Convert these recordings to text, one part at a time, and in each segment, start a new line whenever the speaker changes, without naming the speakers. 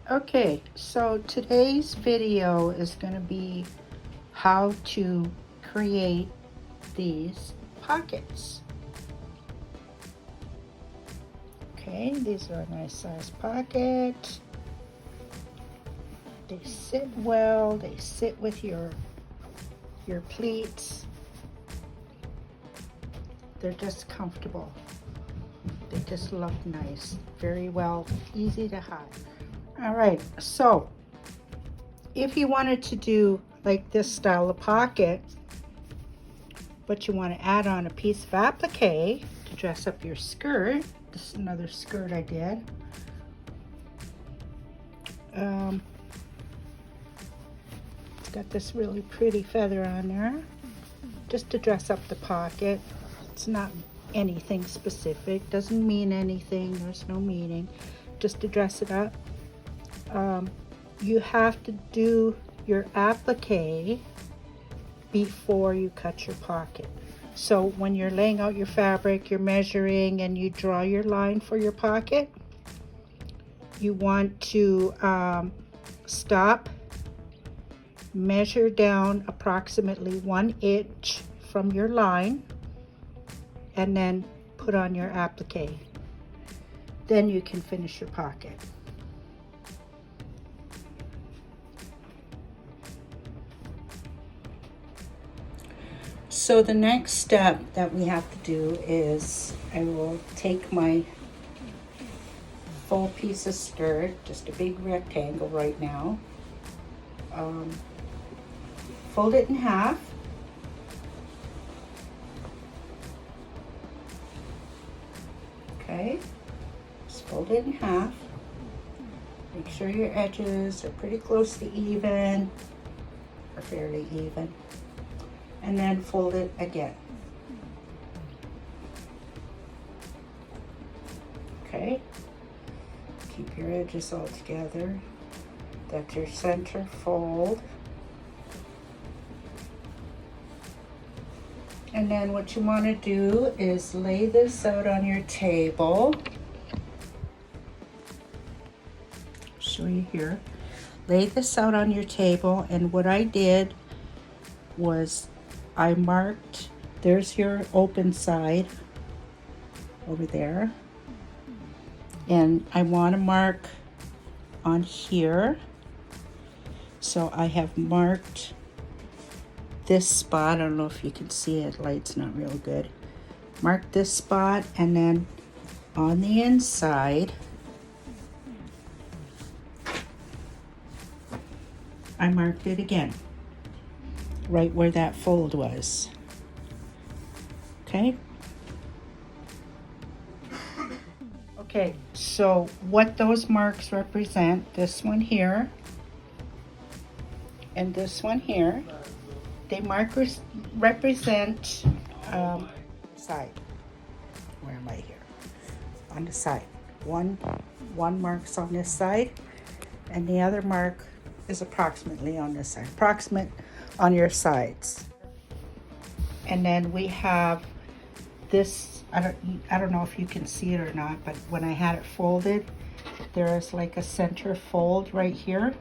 Okay, so today's video is going to be how to create these pockets. Okay, these are a nice size pocket. They sit well, they sit with your pleats. They're just comfortable. They just look nice, very well, easy to hide. All right, so if you wanted to do like this style of pocket, but you want to add on a piece of applique to dress up your skirt, this is another skirt I did. It's got this really pretty feather on there, just to dress up the pocket. It's not anything specific, doesn't mean anything, there's no meaning, just to dress it up. You have to do your applique before you cut your pocket. So when you're laying out your fabric, you're measuring and you draw your line for your pocket, you want to stop, measure down approximately 1 inch from your line, and then put on your applique. Then you can finish your pocket. So the next step that we have to do is I will take my full piece of skirt, just a big rectangle right now, fold it in half, okay, just fold it in half, make sure your edges are pretty close to even, or fairly even, and then fold it again. Okay, keep your edges all together. That's your center fold. And then what you want to do is lay this out on your table. I'll show you here. Lay this out on your table, and what I did was I marked, there's your open side over there, and I want to mark on here. So I have marked this spot. I don't know if you can see it, light's not real good. Mark this spot, and then on the inside I marked it again, right where that fold was. Okay. Okay, so what those marks represent, this one here and this one here, they represent side. Where am I here? On the side. One mark's on this side, and the other mark is approximately on this side. Approximate on your sides. And then we have this, I don't know if you can see it or not, but when I had it folded, there is like a center fold right here.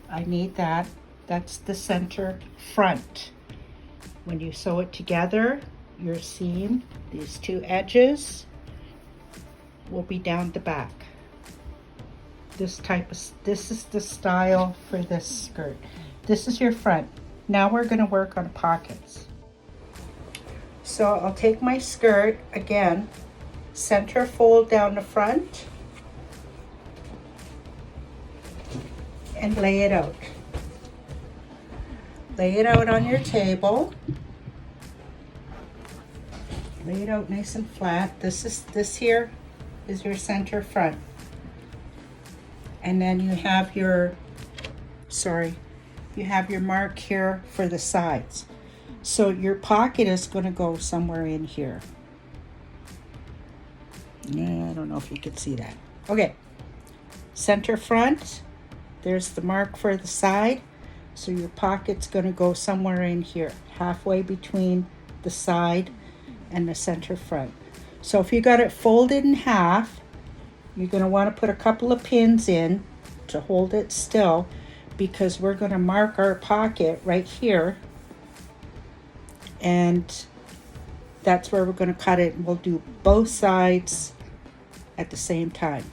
I need that. That's the center front. When you sew it together, your seam, these two edges, will be down the back. This is the style for this skirt. This is your front. Now we're going to work on pockets. So I'll take my skirt again, center fold down the front, and lay it out. Lay it out on your table. Lay it out nice and flat. This here is your center front. And then you have your mark here for the sides. So your pocket is going to go somewhere in here. Yeah, I don't know if you can see that. Okay, center front, there's the mark for the side. So your pocket's going to go somewhere in here, halfway between the side and the center front. So if you got it folded in half, you're going to want to put a couple of pins in to hold it still, because we're going to mark our pocket right here, and that's where we're going to cut it, and we'll do both sides at the same time.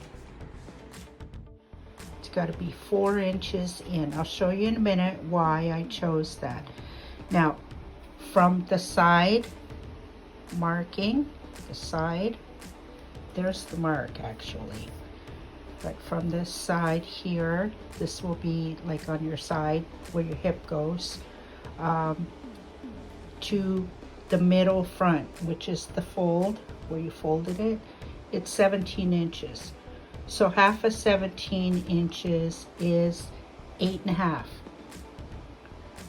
It's got to be 4 inches in. I'll show you in a minute why I chose that. Now, from the side marking, the side, there's the mark actually. But from this side here, this will be like on your side where your hip goes, to the middle front, which is the fold where you folded it. It's 17 inches. So half of 17 inches is 8.5.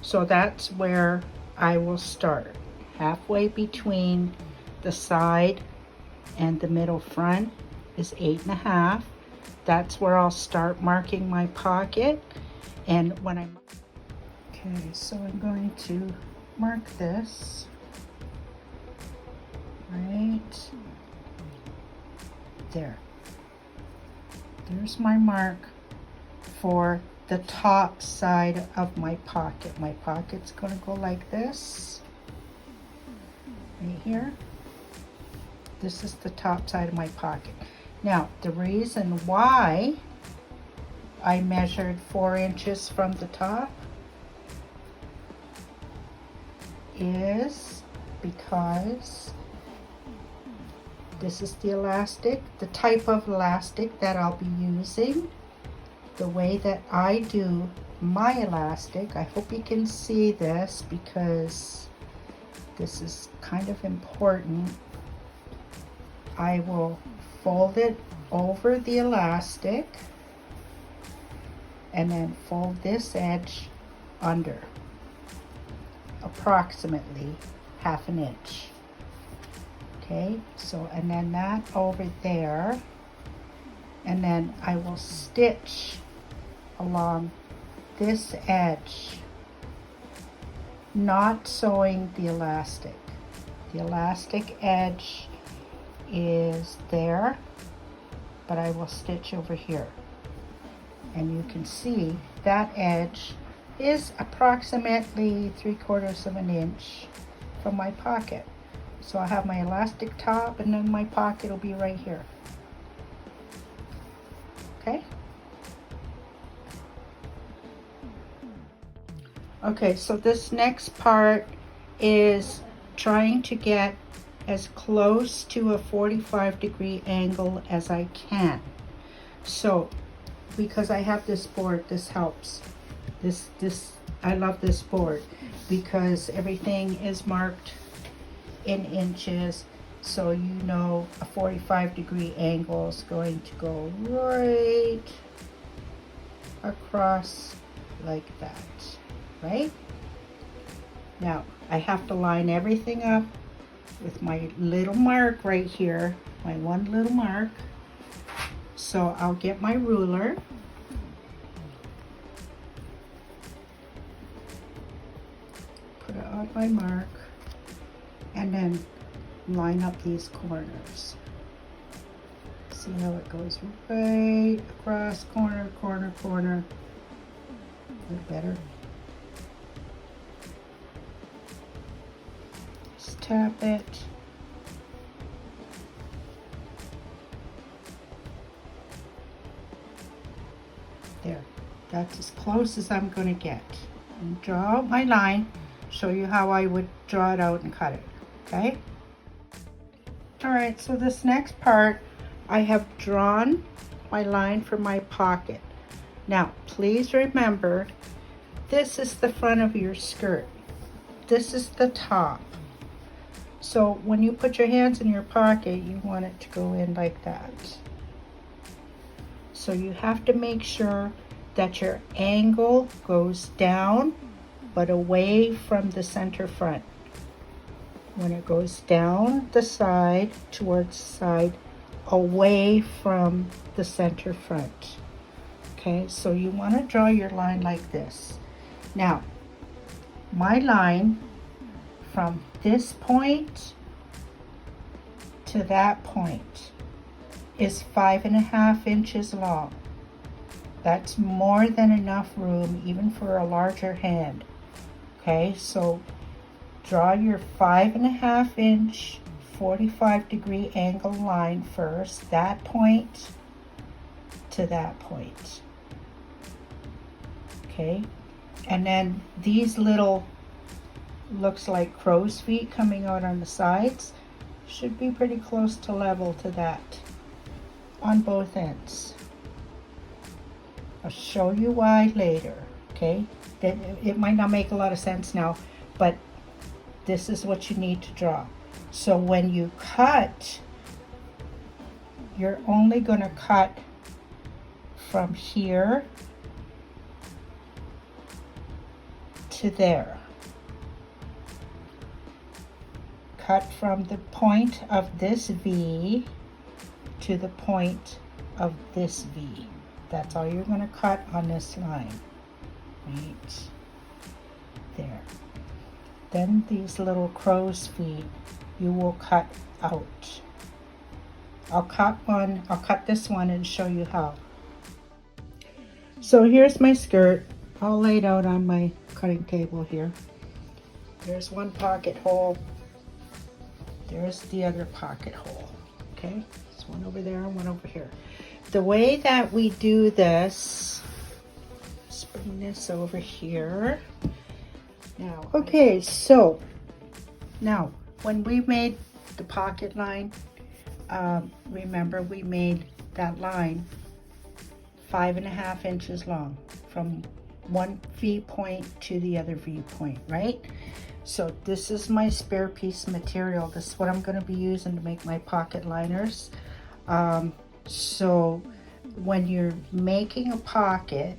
So that's where I will start. Halfway between the side and the middle front is 8.5. That's where I'll start marking my pocket. And when I'm, okay, so I'm going to mark this right there. There's my mark for the top side of my pocket. My pocket's going to go like this, right here. This is the top side of my pocket. Now, the reason why I measured 4 inches from the top is because this is the elastic, the type of elastic that I'll be using, the way that I do my elastic. I hope you can see this because this is kind of important. I will fold it over the elastic and then fold this edge under, approximately 1/2 inch. Okay, so, and then that over there, and then I will stitch along this edge, not sewing the elastic. The elastic edge is there, but I will stitch over here. And you can see that edge is approximately 3/4 of an inch from my pocket. So I have my elastic top, and then my pocket will be right here. Okay? Okay, so this next part is trying to get as close to a 45-degree angle as I can. So, because I have this board, this helps. I love this board because everything is marked in inches, so you know a 45-degree angle is going to go right across like that, right? Now, I have to line everything up with my little mark right here, my one little mark. So I'll get my ruler. Put it on my mark, and then line up these corners. See how it goes right across, corner, corner, corner. A little better. Just tap it. There. That's as close as I'm going to get. And draw out my line. Show you how I would draw it out and cut it. Okay? Alright, so this next part, I have drawn my line for my pocket. Now, please remember, this is the front of your skirt. This is the top. So when you put your hands in your pocket, you want it to go in like that. So you have to make sure that your angle goes down, but away from the center front. When it goes down the side, towards the side, away from the center front. Okay, so you want to draw your line like this. Now, my line from this point to that point is 5.5 inches long. That's more than enough room, even for a larger hand. Okay, so draw your 5.5 inch 45-degree angle line first, that point to that point. Okay, and then these little, looks like crow's feet coming out on the sides, should be pretty close to level to that on both ends. I'll show you why later, okay? It might not make a lot of sense now, but this is what you need to draw. So when you cut, you're only going to cut from here to there. Cut from the point of this V to the point of this V. That's all you're going to cut on this line, right there. Then these little crow's feet you will cut out. I'll cut this one and show you how. So here's my skirt all laid out on my cutting table here. There's one pocket hole. There's the other pocket hole. Okay, there's one over there and one over here. The way that we do this, let's bring this over here. Now, okay, so now when we made the pocket line, remember we made that line 5.5 inches long from one V point to the other V point, right? So this is my spare piece material. This is what I'm going to be using to make my pocket liners. So when you're making a pocket,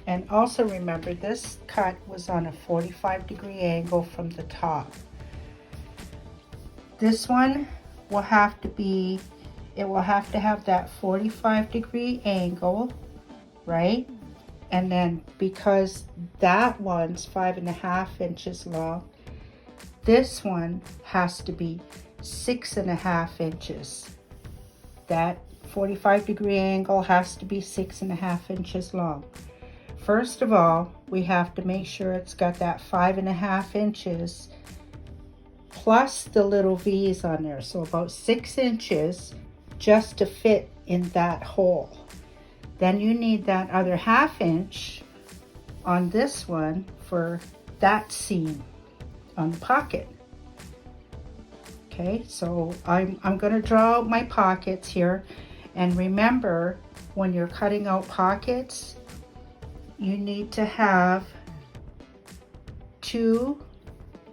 and also remember this cut was on a 45-degree angle from the top. This one will have to be, it will have to have that 45-degree angle, right? And then because that one's 5.5 inches long, this one has to be 6.5 inches. That 45-degree angle has to be 6.5 inches long. First of all, we have to make sure it's got that 5.5 inches plus the little V's on there. So about 6 inches just to fit in that hole. Then you need that other 1/2 inch on this one for that seam on the pocket. Okay, so I'm going to draw out my pockets here. And remember, when you're cutting out pockets, you need to have 2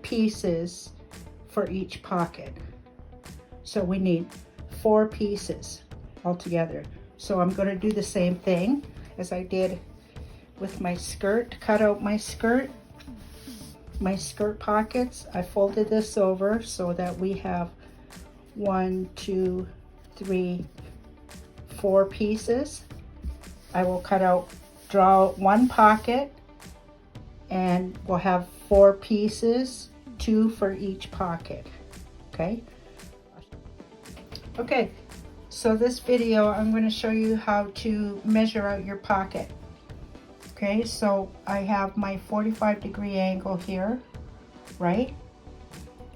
pieces for each pocket. So we need 4 pieces altogether. So I'm going to do the same thing as I did with my skirt. Cut out my skirt pockets. I folded this over so that we have 1, 2, 3, 4 pieces. I will draw out 1 pocket, and we'll have 4 pieces, 2 for each pocket. Okay. Okay, so this video I'm going to show you how to measure out your pocket. Okay, so I have my 45-degree angle here, right?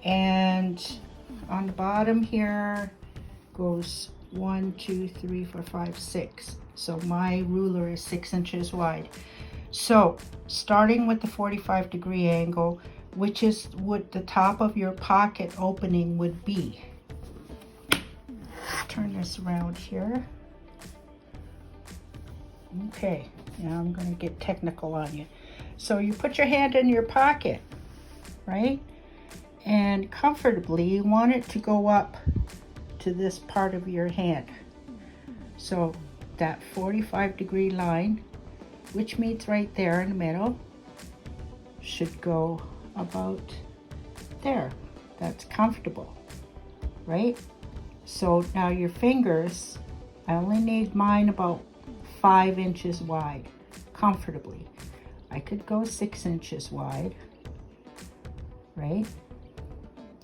And on the bottom here goes 1, 2, 3, 4, 5, 6. So my ruler is 6 inches wide. So starting with the 45-degree angle, which is what the top of your pocket opening would be. Turn this around here. Okay, now I'm going to get technical on you. So you put your hand in your pocket, right? And comfortably, you want it to go up to this part of your hand. So that 45-degree line, which meets right there in the middle, should go about there. That's comfortable, right? So now your fingers, I only need mine about 5 inches wide, comfortably. I could go 6 inches wide, right?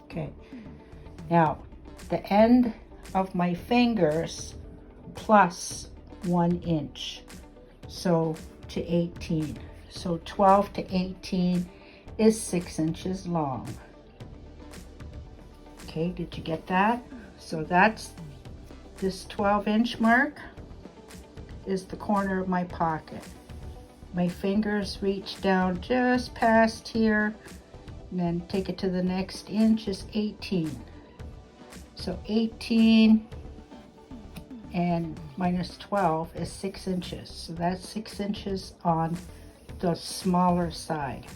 Okay, now the end of my fingers plus 1 inch. So to 18. So 12 to 18 is 6 inches long. Okay, did you get that? So that's this 12-inch mark is the corner of my pocket. My fingers reach down just past here, and then take it to the next inch is 18. So 18 and minus 12 is 6 inches. So that's 6 inches on the smaller side.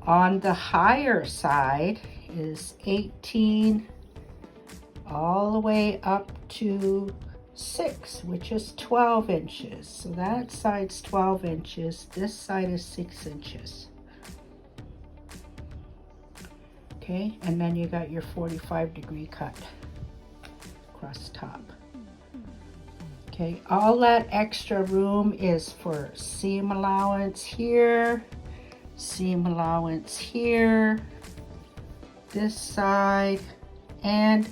On the higher side is 18 all the way up to 6, which is 12 inches. So that side's 12 inches. This side is 6 inches. Okay, and then you got your 45-degree cut across the top. Okay, all that extra room is for seam allowance here, seam allowance here, this side, and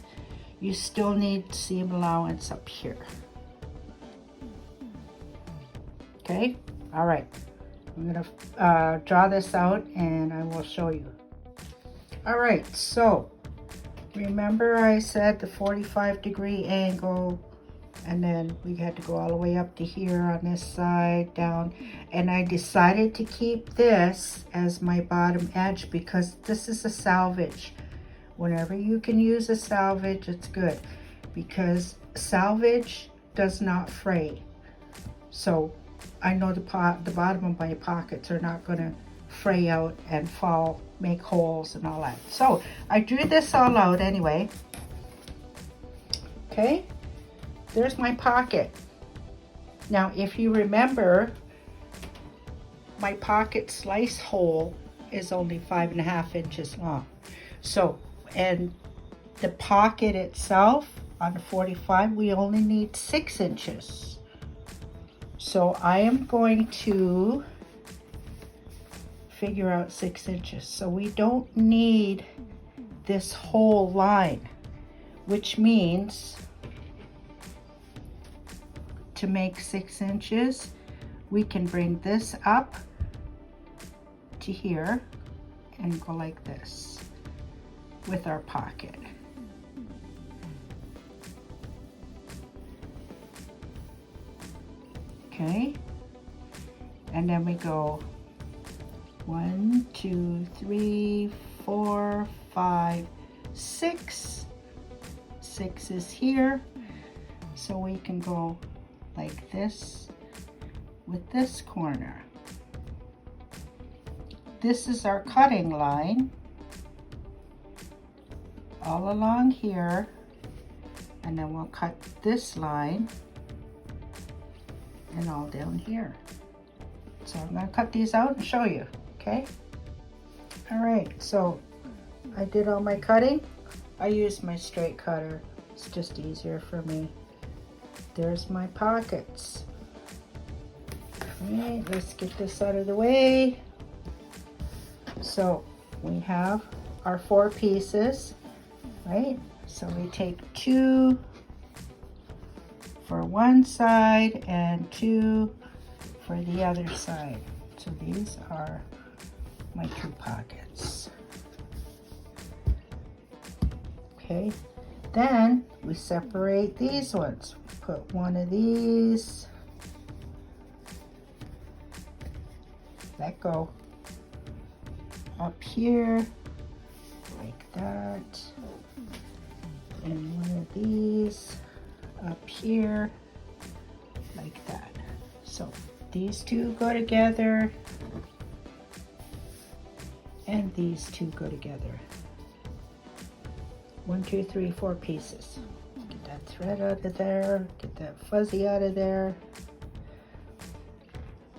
you still need seam allowance up here. Okay, all right. I'm gonna draw this out and I will show you. All right, so remember I said the 45-degree angle, and then we had to go all the way up to here on this side, down, and I decided to keep this as my bottom edge because this is a salvage. Whenever you can use a salvage, it's good because salvage does not fray. So I know the bottom of my pockets are not going to fray out and fall, make holes and all that. So I drew this all out anyway. Okay, there's my pocket. Now, if you remember, my pocket slice hole is only 5.5 inches long. So, and the pocket itself on the 45, we only need 6 inches. So I am going to figure out 6 inches. So we don't need this whole line, which means to make 6 inches, we can bring this up to here and go like this with our pocket. Okay, and then we go 1, 2, 3, 4, 5, 6. 6 is here, so we can go like this with this corner. This is our cutting line all along here, and then we'll cut this line and all down here. So I'm going to cut these out and show you, okay? All right, so I did all my cutting. I used my straight cutter. It's just easier for me. There's my pockets. All right, let's get this out of the way. So we have our 4 pieces, right? So we take 2 for one side and 2 for the other side. So these are my 2 pockets. Okay, then we separate these ones. Put one of these, let go, up here like that, and one of these up here like that. So these 2 go together and these 2 go together. 1, 2, 3, 4 pieces. Get that thread out of there, get that fuzzy out of there.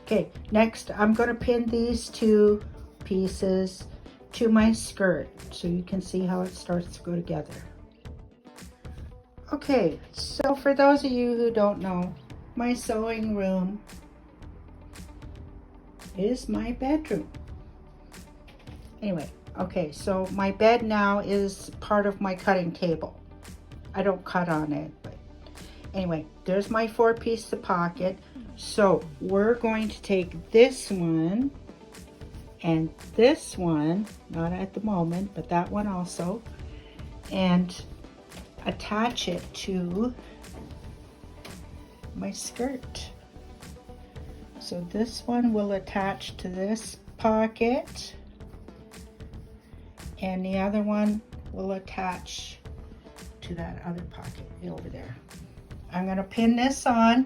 Okay, next I'm going to pin these 2 pieces to my skirt so you can see how it starts to go together. Okay, so for those of you who don't know, my sewing room is my bedroom. Anyway, okay, so my bed now is part of my cutting table. I don't cut on it, but Anyway, there's my 4-piece pocket. So we're going to take this one and this one, not at the moment, but that one also, and attach it to my skirt. So this one will attach to this pocket, and the other one will attach to that other pocket over there. I'm going to pin this on.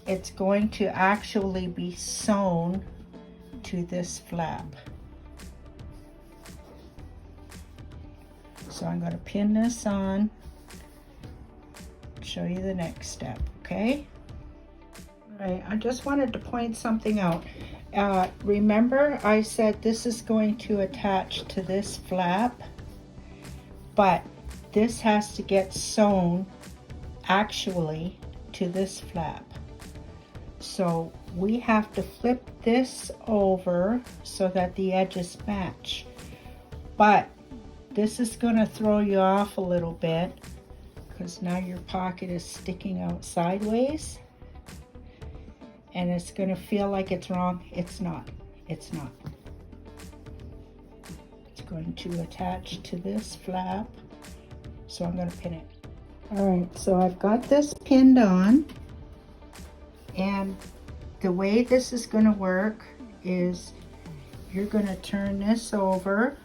It's going to actually be sewn to this flap. So I'm going to pin this on, show you the next step, okay? All right, I just wanted to point something out. Remember I said this is going to attach to this flap, but this has to get sewn actually to this flap. So we have to flip this over so that the edges match. But this is going to throw you off a little bit because now your pocket is sticking out sideways. And it's going to feel like it's wrong. It's not. It's not. It's going to attach to this flap. So I'm going to pin it. All right, so I've got this pinned on. And the way this is going to work is you're going to turn this over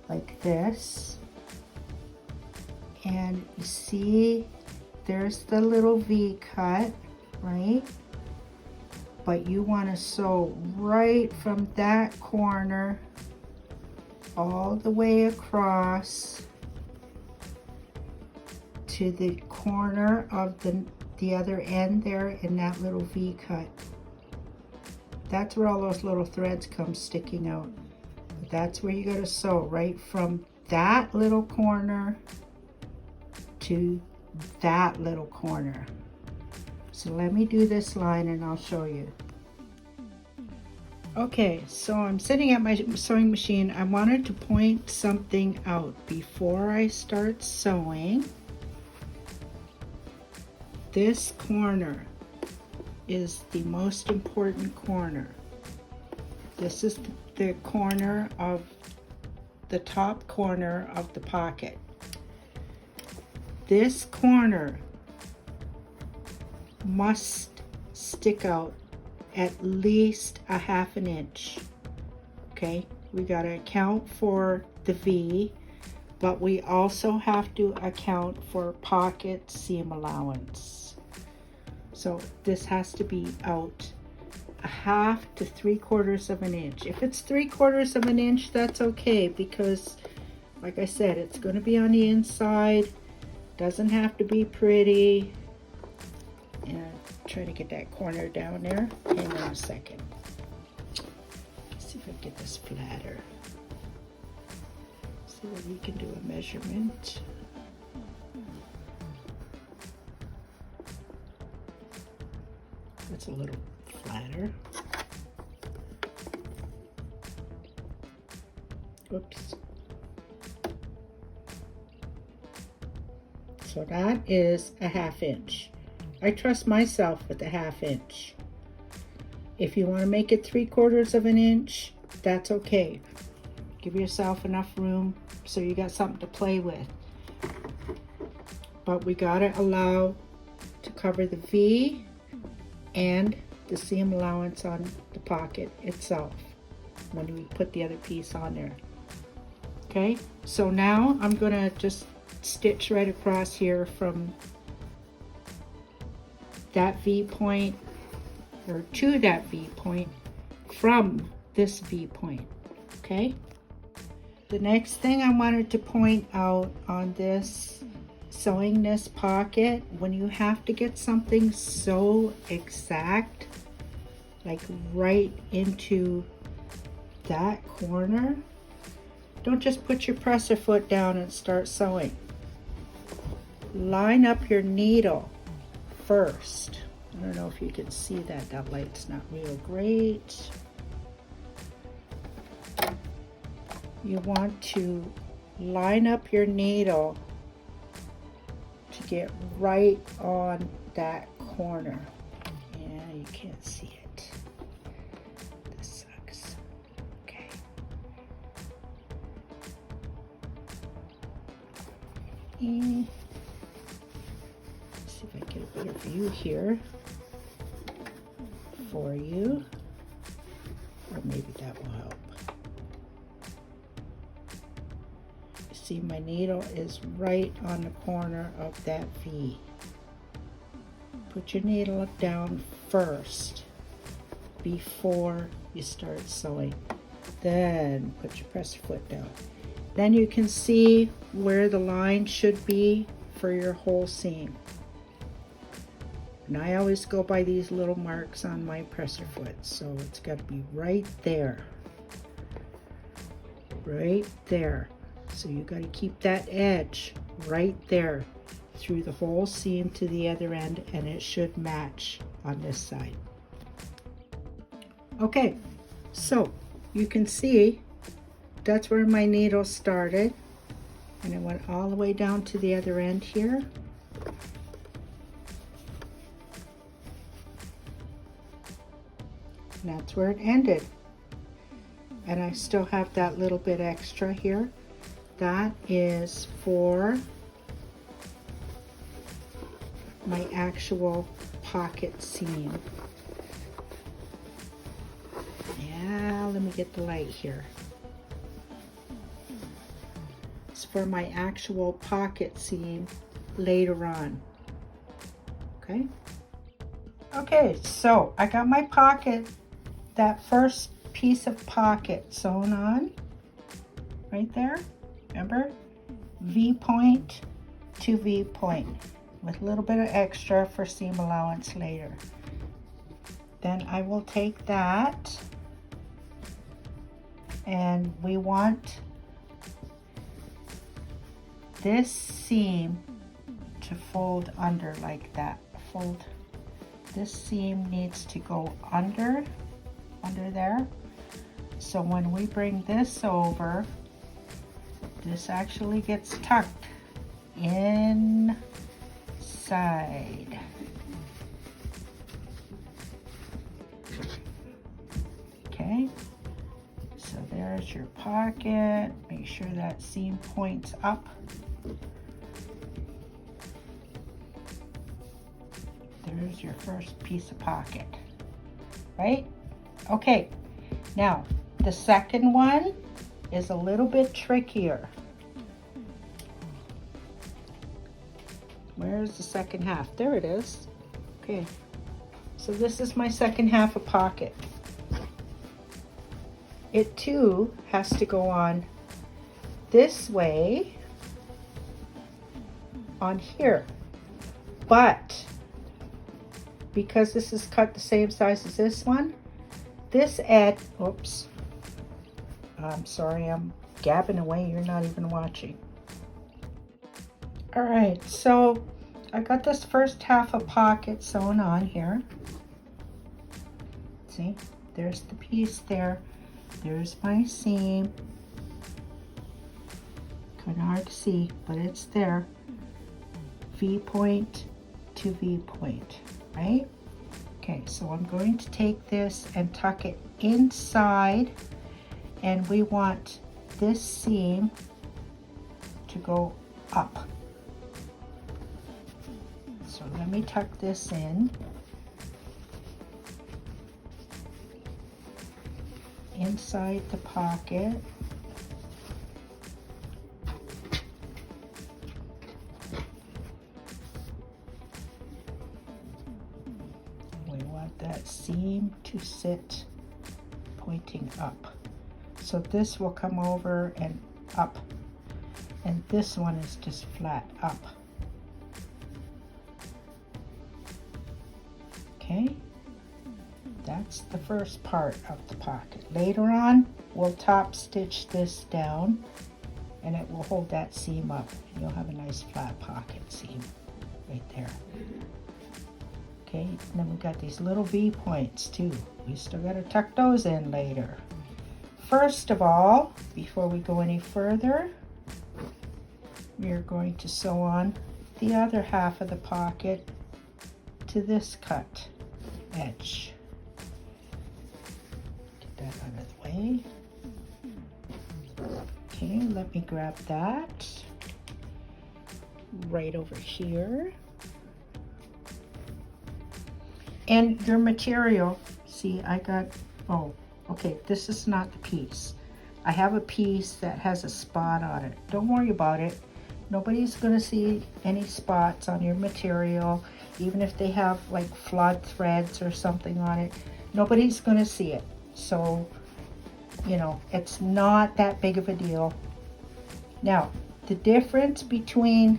like this. And you see there's the little V cut, right? But you want to sew right from that corner all the way across to the corner of the other end there in that little V cut. That's where all those little threads come sticking out. But that's where you got to sew, right from that little corner to that little corner. So let me do this line and I'll show you. Okay, so I'm sitting at my sewing machine. I wanted to point something out before I start sewing. This corner is the most important corner. This is the corner of the top corner of the pocket. This corner must stick out at least a ½ inch. Okay, we got to account for the V, but we also have to account for pocket seam allowance. So this has to be out a ½ to 3/4 of an inch. If it's 3/4 of an inch, that's okay, because like I said, it's going to be on the inside. Doesn't have to be pretty. And try to get that corner down there. Hang on a second. Let's see if I can get this flatter. See what we can do a measurement. That's a little flatter. Oops. So that is a ½ inch. I trust myself with a ½ inch. If you want to make it 3/4 of an inch, that's okay. Give yourself enough room so you got something to play with. But we gotta allow to cover the V and the seam allowance on the pocket itself when we put the other piece on there. Okay, so now I'm gonna just stitch right across here from that V point, or to that V point from this V point. Okay, the next thing I wanted to point out on this, sewing this pocket, when you have to get something so exact, like right into that corner, don't just put your presser foot down and start sewing. Line up your needle first. I don't know if you can see that. That light's not real great. You want to line up your needle to get right on that corner. Yeah, you can't see it. This sucks. Okay. And see if I get a better view here for you, or maybe that will help. You see, my needle is right on the corner of that V. Put your needle down first before you start sewing. Then put your presser foot down. Then you can see where the line should be for your whole seam. And I always go by these little marks on my presser foot, so it's got to be right there. Right there. So you got to keep that edge right there through the whole seam to the other end, and it should match on this side. Okay, so you can see that's where my needle started, and it went all the way down to the other end here. And that's where it ended. And I still have that little bit extra here. That is for my actual pocket seam. Yeah, let me get the light here. It's for my actual pocket seam later on. Okay? Okay, so I got my pocket, that first piece of pocket sewn on right there. Remember? V point to V point with a little bit of extra for seam allowance later. Then I will take that, and we want this seam to fold under like that. Fold. This seam needs to go under there. So when we bring this over, this actually gets tucked inside. Okay, so there's your pocket. Make sure that seam points up. There's your first piece of pocket, right? Okay, now the second one is a little bit trickier. Where's the second half? There it is. Okay, so this is my second half of pocket. It too has to go on this way on here, but because this is cut the same size as this one, this edge, oops, I'm sorry, I'm gabbing away, you're not even watching. All right, so I got this first half of pocket sewn on here. See, there's the piece there. There's my seam. Kind of hard to see, but it's there. V point to V point, right? Okay, so I'm going to take this and tuck it inside, and we want this seam to go up. So let me tuck this in. Inside the pocket. We want that seam to sit pointing up. So this will come over and up, and this one is just flat up. Okay, that's the first part of the pocket. Later on, we'll top stitch this down, and it will hold that seam up. You'll have a nice flat pocket seam right there. Okay, and then we got these little V points too. We still got to tuck those in later. First of all, before we go any further, we are going to sew on the other half of the pocket to this cut edge. Get that out of the way. Okay, let me grab that right over here. And your material, see, I got, oh, okay, this is not the piece. I have a piece that has a spot on it. Don't worry about it. Nobody's gonna see any spots on your material, even if they have like flood threads or something on it. Nobody's gonna see it. So, you know, it's not that big of a deal. Now, the difference between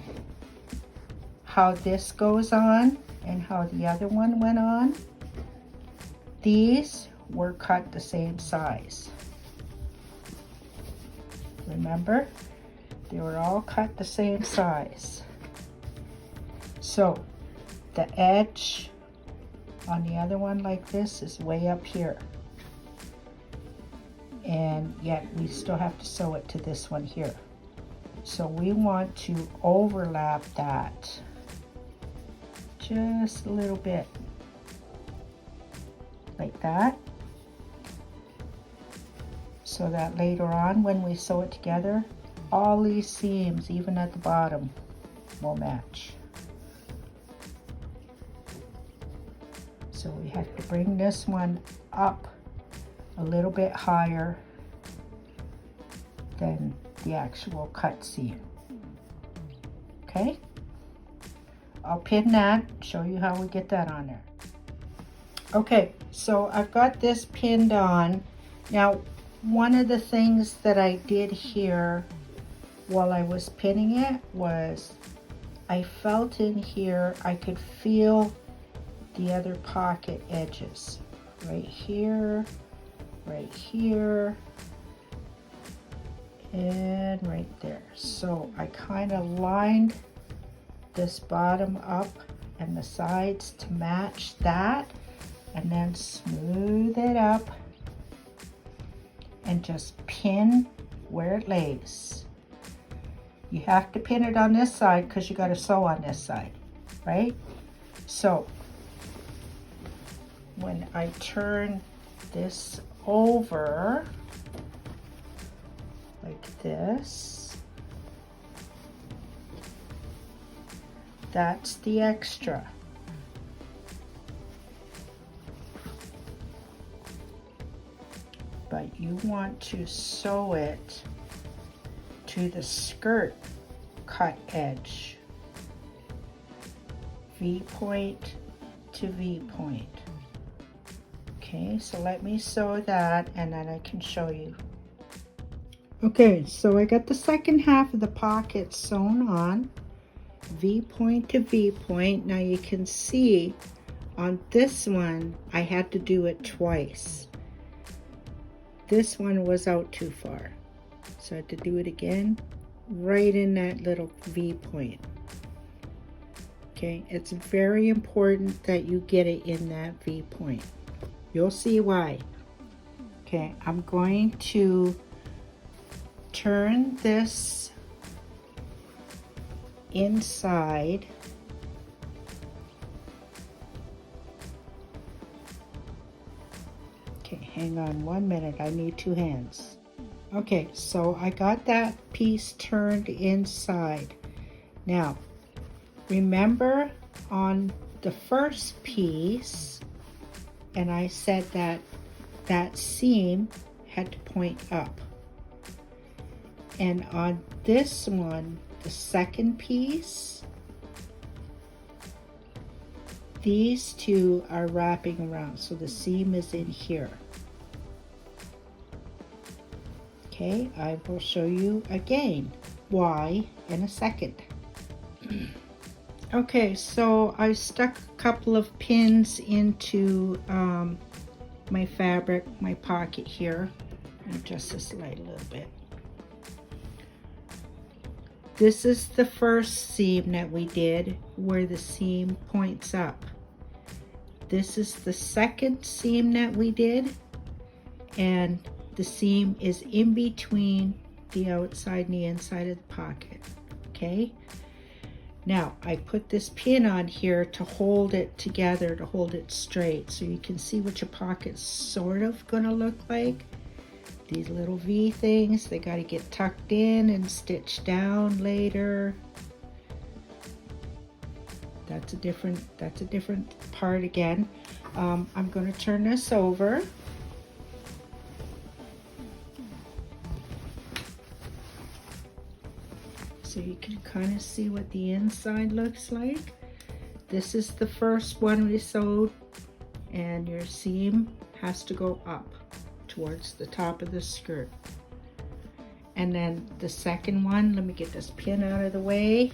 how this goes on and how the other one went on, these were cut the same size. Remember? They were all cut the same size. So the edge on the other one like this is way up here. And yet we still have to sew it to this one here. So we want to overlap that just a little bit, like that, so that later on when we sew it together, all these seams, even at the bottom, will match. So we have to bring this one up a little bit higher than the actual cut seam. Okay? I'll pin that, show you how we get that on there. Okay, so I've got this pinned on. Now, one of the things that I did here while I was pinning it was I felt in here, I could feel the other pocket edges. Right here, and right there. So I kind of lined this bottom up and the sides to match that, and then smooth it up and just pin where it lays. You have to pin it on this side because you got to sew on this side, right? So when I turn this over like this, that's the extra. But you want to sew it to the skirt cut edge, V point to V point. Okay, so let me sew that and then I can show you. Okay, so I got the second half of the pocket sewn on, V point to V point. Now you can see on this one, I had to do it twice. This one was out too far, so I had to do it again, right in that little V point. Okay, it's very important that you get it in that V point. You'll see why. Okay, I'm going to turn this inside. Okay, hang on 1 minute, I need 2 hands. Okay, so I got that piece turned inside. Now, remember on the first piece, and I said that that seam had to point up. And on this one, the second piece, these two are wrapping around, so the seam is in here. Okay, I will show you again why in a second. Okay, so I stuck a couple of pins into my fabric, my pocket here. Adjust this light a little bit. This is the first seam that we did where the seam points up. This is the second seam that we did, and the seam is in between the outside and the inside of the pocket. Okay, Now I put this pin on here to hold it together, to hold it straight, so you can see what your pocket's sort of gonna look like. These little V things, they got to get tucked in and stitched down later. That's a different part again. I'm going to turn this over. So you can kind of see what the inside looks like. This is the first one we sewed, and your seam has to go up towards the top of the skirt. And then the second one, let me get this pin out of the way.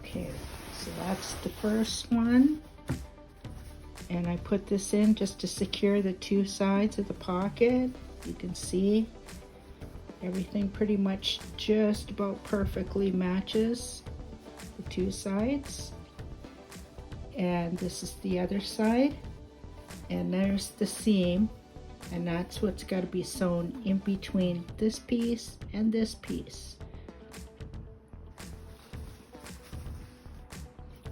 Okay, so that's the first one. And I put this in just to secure the two sides of the pocket. You can see everything pretty much just about perfectly matches the two sides. And this is the other side, and there's the seam, and that's what's got to be sewn in between this piece and this piece.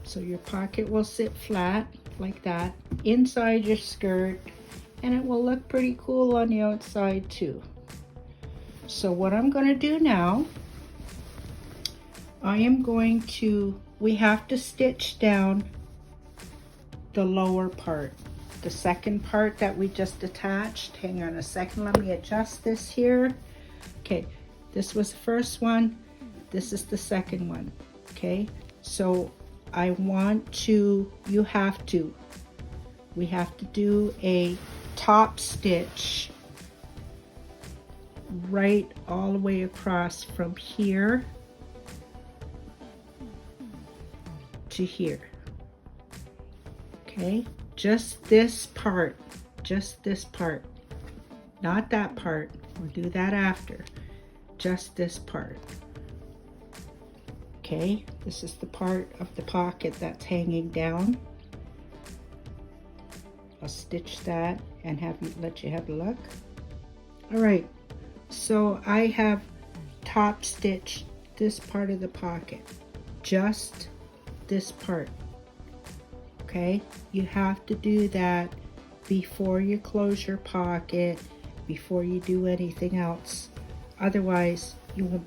So your pocket will sit flat like that inside your skirt, and it will look pretty cool on the outside too. So what I'm going to do now, we have to stitch down the lower part, the second part that we just attached. Hang on a second, let me adjust this here. Okay, this was the first one, this is the second one. Okay, so we have to do a top stitch right all the way across from here to here. Okay, just this part, not that part. We'll do that after. Just this part. Okay, this is the part of the pocket that's hanging down. I'll stitch that and let you have a look. All right, so I have top stitched this part of the pocket, just this part. Okay, you have to do that before you close your pocket, before you do anything else. Otherwise, you wouldn't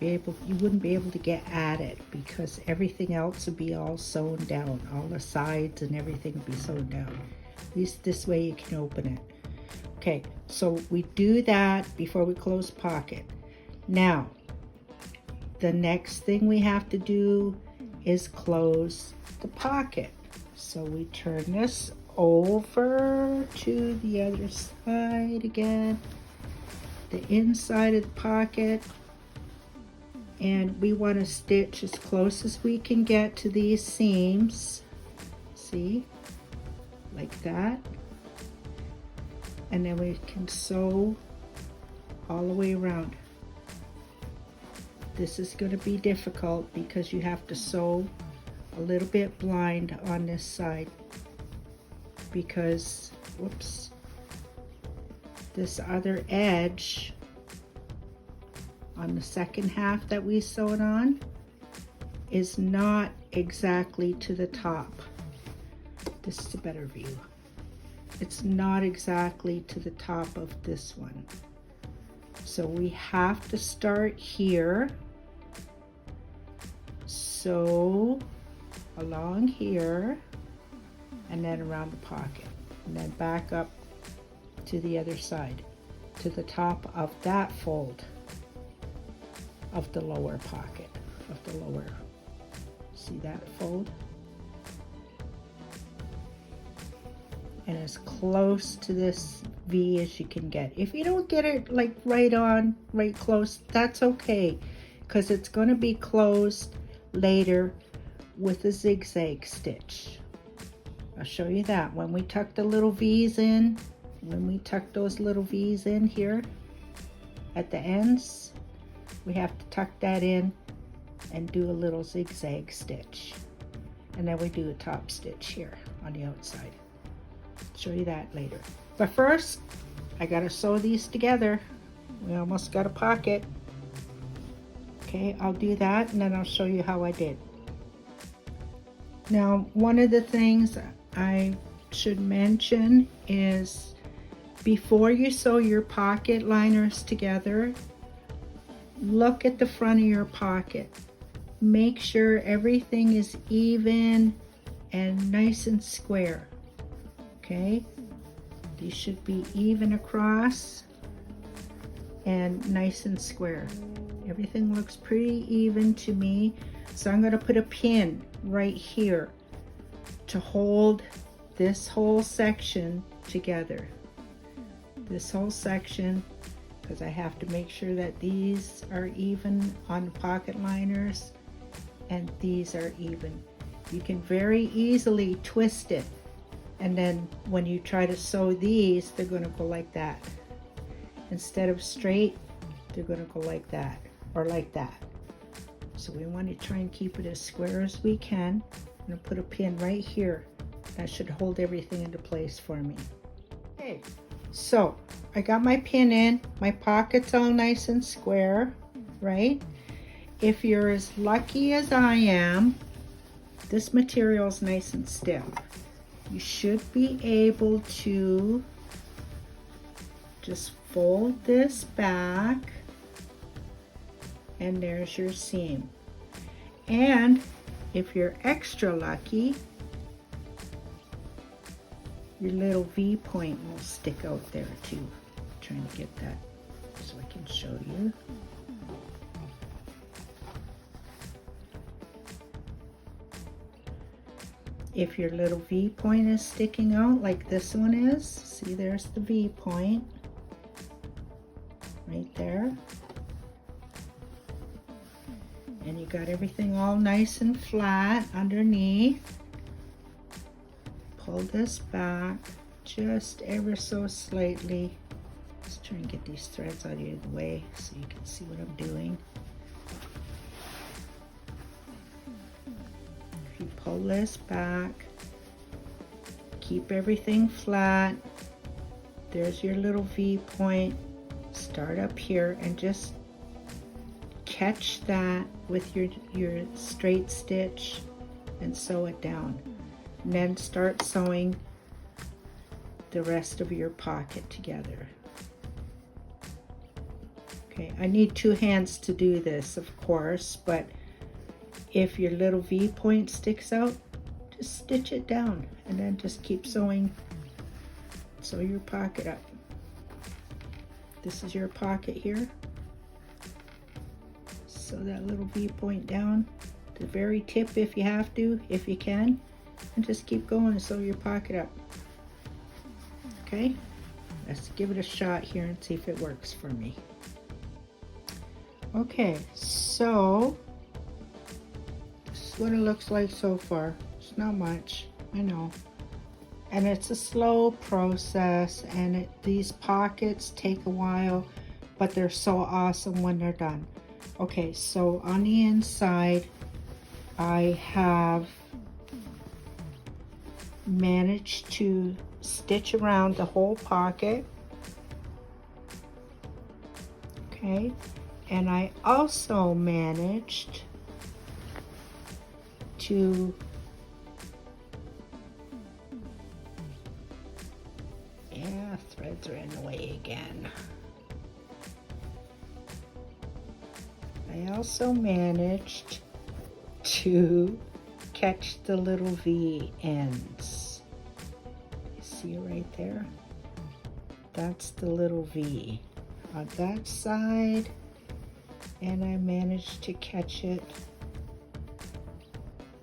be able to get at it, because everything else would be all sewn down. All the sides and everything would be sewn down. At least this way you can open it. Okay, so we do that before we close pocket. Now, the next thing we have to do is close the pocket. So we turn this over to the other side again, the inside of the pocket, and we want to stitch as close as we can get to these seams. See, like that. And then we can sew all the way around. This is going to be difficult because you have to sew a little bit blind on this side, because whoops, this other edge on the second half that we sewed on is not exactly to the top. This is a better view. It's not exactly to the top of this one. So we have to start here. Sew along here and then around the pocket, and then back up to the other side, to the top of that fold of the lower pocket, of the lower, see that fold? And as close to this V as you can get. If you don't get it like right on, right close, that's okay, because it's going to be closed later with a zigzag stitch. I'll show you that when we tuck the little V's in. When we tuck those little V's in here at the ends, we have to tuck that in and do a little zigzag stitch, and then we do a top stitch here on the outside. Show you that later. But first, I gotta sew these together. We almost got a pocket. Okay, I'll do that and then I'll show you how I did. Now, one of the things I should mention is before you sew your pocket liners together, look at the front of your pocket. Make sure everything is even and nice and square. Okay, these should be even across and nice and square. Everything looks pretty even to me. So I'm going to put a pin right here to hold this whole section together. This whole section, because I have to make sure that these are even on the pocket liners and these are even. You can very easily twist it, and then when you try to sew these, they're going to go like that. Instead of straight, they're going to go like that or like that. So we want to try and keep it as square as we can. I'm going to put a pin right here. That should hold everything into place for me. Okay, so I got my pin in. My pocket's all nice and square, right? If you're as lucky as I am, this material is nice and stiff. You should be able to just fold this back, and there's your seam. And if you're extra lucky, your little V point will stick out there too. I'm trying to get that so I can show you. If your little V point is sticking out like this one is, see, there's the V point right there. And you got everything all nice and flat underneath. Pull this back just ever so slightly. Let's try and get these threads out of the way so you can see what I'm doing. If you pull this back, keep everything flat. There's your little V point. Start up here and just catch that with your straight stitch and sew it down. And then start sewing the rest of your pocket together. Okay, I need two hands to do this, of course, but if your little V point sticks out, just stitch it down and then just keep sewing. Sew your pocket up. This is your pocket here. Sew that little V point down to the very tip if you have to, if you can, and just keep going and sew your pocket up. Okay, let's give it a shot here and see if it works for me. Okay, so this is what it looks like so far. It's not much, I know. And it's a slow process, and these pockets take a while, but they're so awesome when they're done. Okay, so on the inside, I have managed to stitch around the whole pocket. Okay, and I also managed to threads are in the way again. I also managed to catch the little V ends. You see right there? That's the little V on that side, and I managed to catch it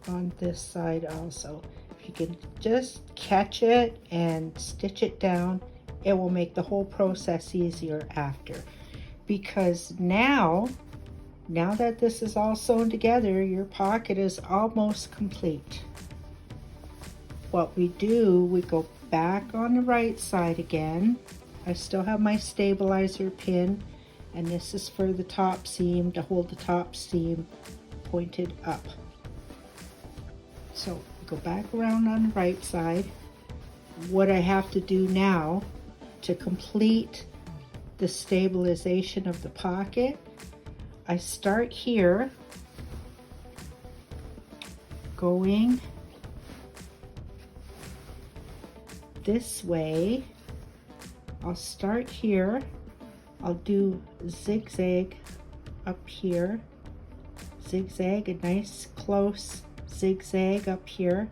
on this side also. If you can just catch it and stitch it down, it will make the whole process easier after. Because now that this is all sewn together, your pocket is almost complete. What we do, we go back on the right side again. I still have my stabilizer pin, and this is for the top seam, to hold the top seam pointed up. So go back around on the right side. What I have to do now to complete the stabilization of the pocket, I start here, going this way. I'll start here, I'll do zigzag up here, zigzag, a nice close zigzag up here,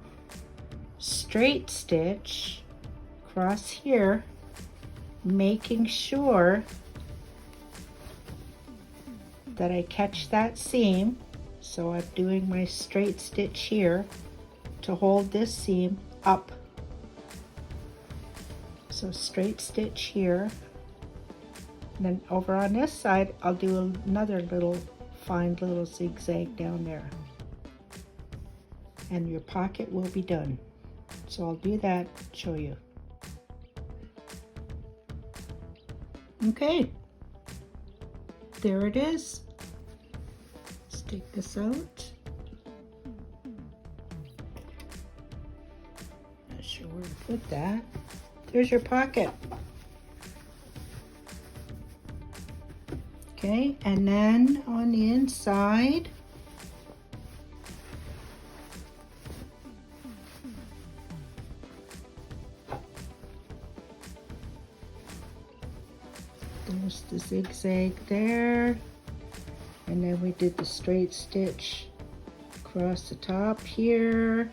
straight stitch across here, making sure that I catch that seam. So I'm doing my straight stitch here to hold this seam up. So straight stitch here. And then over on this side, I'll do another little fine little zigzag down there. And your pocket will be done. So I'll do that, show you. Okay, there it is. Let's take this out. Not sure where to put that. There's your pocket. Okay, and then on the inside, there's the zigzag there, and then we did the straight stitch across the top here,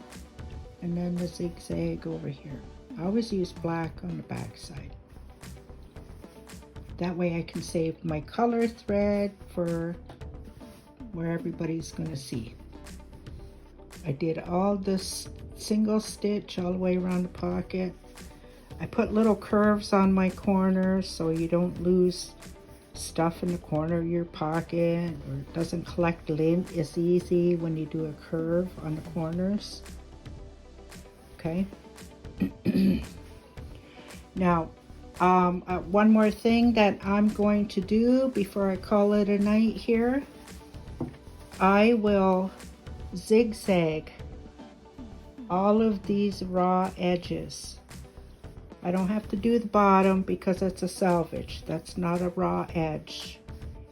and then the zigzag over here. I always use black on the back side. That way I can save my color thread for where everybody's going to see. I did all this single stitch all the way around the pocket. I put little curves on my corners so you don't lose stuff in the corner of your pocket, or it doesn't collect lint as easy when you do a curve on the corners. Okay. Now, one more thing that I'm going to do before I call it a night here, I will zigzag all of these raw edges. I don't have to do the bottom because it's a selvage. That's not a raw edge.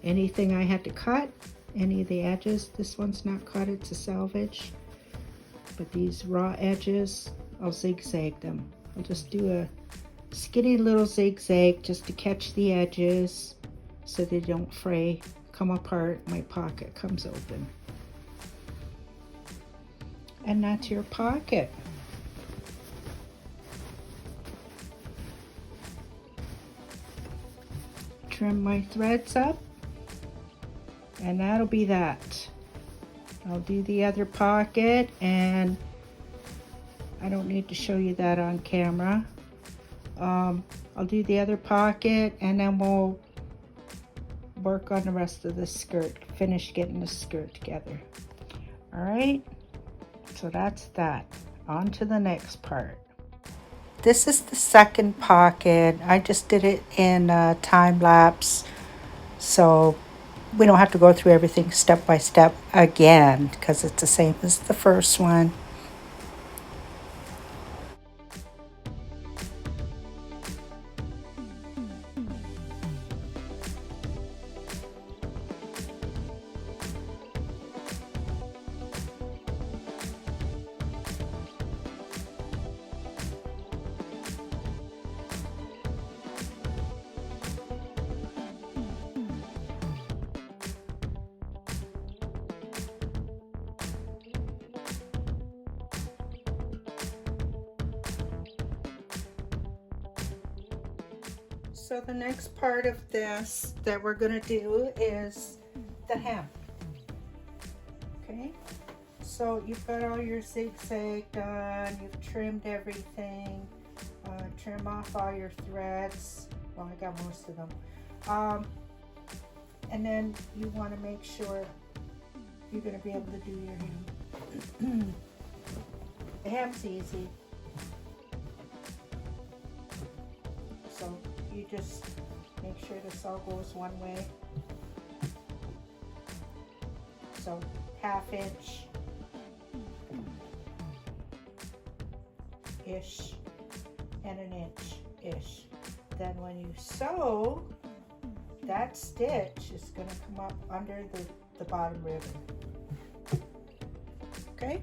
Anything I had to cut, any of the edges, this one's not cut, it's a selvage. But these raw edges, I'll zigzag them. I'll just do a skinny little zigzag just to catch the edges so they don't fray, come apart, my pocket comes open. And that's your pocket. Trim my threads up, and that'll be that. I'll do the other pocket, and I don't need to show you that on camera. I'll do the other pocket, and then we'll work on the rest of the skirt, finish getting the skirt together. All right, so that's that. On to the next part. This is the second pocket. I just did it in time lapse, so we don't have to go through everything step by step again because it's the same as the first one. So the next part of this that we're going to do is the hem. Okay, so you've got all your zigzag done, you've trimmed everything, trim off all your threads. Well, I got most of them. And then you want to make sure you're going to be able to do your hem. The hem's easy. So you just make sure this all goes one way. So 1/2 inch ish and 1 inch ish. Then when you sew, that stitch is going to come up under the bottom ribbon. Okay?